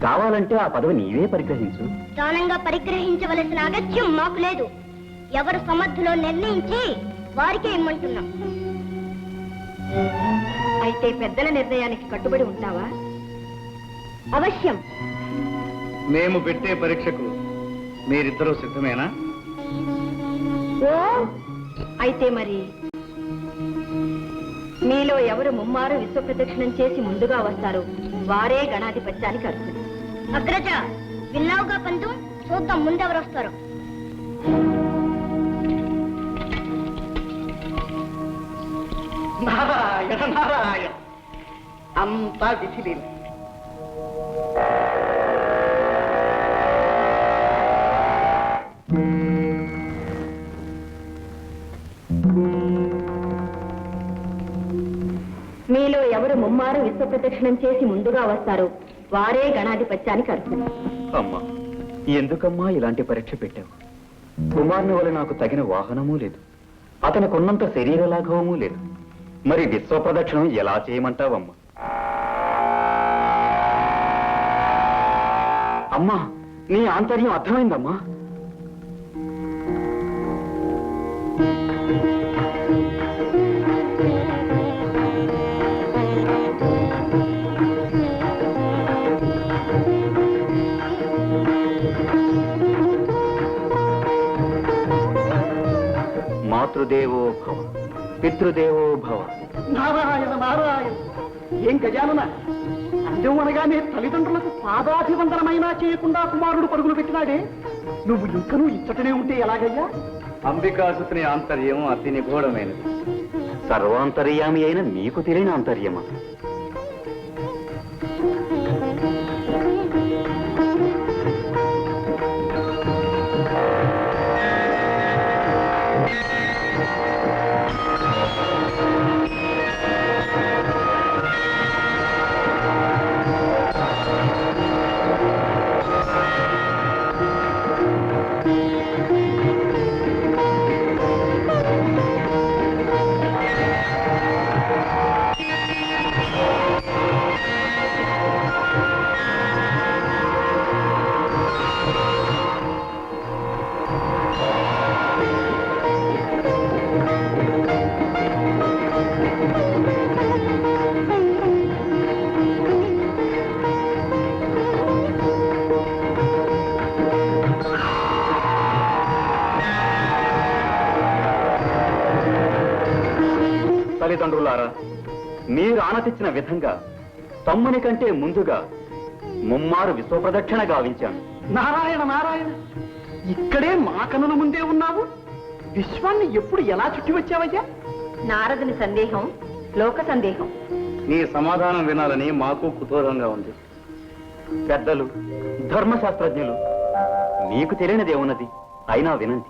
కావాలంటే ఆ పదవి నీవే పరిగ్రహించు. దానంగా పరిగ్రహించవలసిన అగత్యం మాకు లేదు. ఎవరు సమర్థులో నిర్ణయించి వారికే ఇమ్మంటున్నాం. అయితే పెద్దల నిర్ణయానికి కట్టుబడి ఉంటావా? అవశ్యం. మేము పెట్టే పరీక్షకు మీరిద్దరూ సిద్ధమేనా? అయితే మరి మీలో ఎవరు ముమ్మారు విశ్వప్రదక్షిణం చేసి ముందుగా వస్తారు వారే గణాధిపత్యానికి అర్హులు. అగ్రజ, విన్నావుగా పంతు, చూద్దాం ముందెవరు వస్తారు. నారాయణ నారాయణ, అంతా విధి. మీలో ఎవరు ముమ్మారు విశ్వప్రదక్షిణం చేసి ముందుగా వస్తారు వారే గణాధిపత్యానికి అర్హులు. అమ్మా, ఎందుకమ్మా ఇలాంటి పరీక్ష పెట్టావు? కుమారుని వల్ల నాకు తగిన వాహనమూ లేదు, అతనికి ఉన్నంత శరీర లాఘవమూ లేదు. మరి విశ్వప్రదక్షిణం ఎలా చేయమంటావమ్మా? అమ్మా, నీ ఆంతర్యం అర్థమైందమ్మా. మాతృదేవో భవ, పితృదేవో భవ. నారాయణ నారాయణ, ఏం గజానన, అందం అనగానే తల్లిదండ్రులకు పాదాభివందనమైనా చేయకుండా కుమారుడు పరుగులు పెట్టినాడే, నువ్వు ఇంకనూ ఇచ్చటనే ఉంటే ఎలాగయ్యా? అంబికాసుని ఆంతర్యం అతి నిగూఢమైనది. సర్వాంతర్యామి అయిన నీకు తెలియని ఆంతర్యమా? తల్లిదండ్రులారా, మీరు ఆనతిచ్చిన విధంగా తమ్ముని కంటే ముందుగా ముమ్మారు విశ్వప్రదక్షిణ గావించాను. నారాయణ నారాయణ, ఇక్కడే మా కనుల ముందే ఉన్నావు. విశ్వాన్ని ఎప్పుడు ఎలా చుట్టి వచ్చావయ్యా? నారదుని సందేహం లోక సందేహం. నీ సమాధానం వినాలని మాకు కుతూహలంగా ఉంది. పెద్దలు, ధర్మశాస్త్రజ్ఞులు, మీకు తెలియనిదేమున్నది, అయినా వినండి.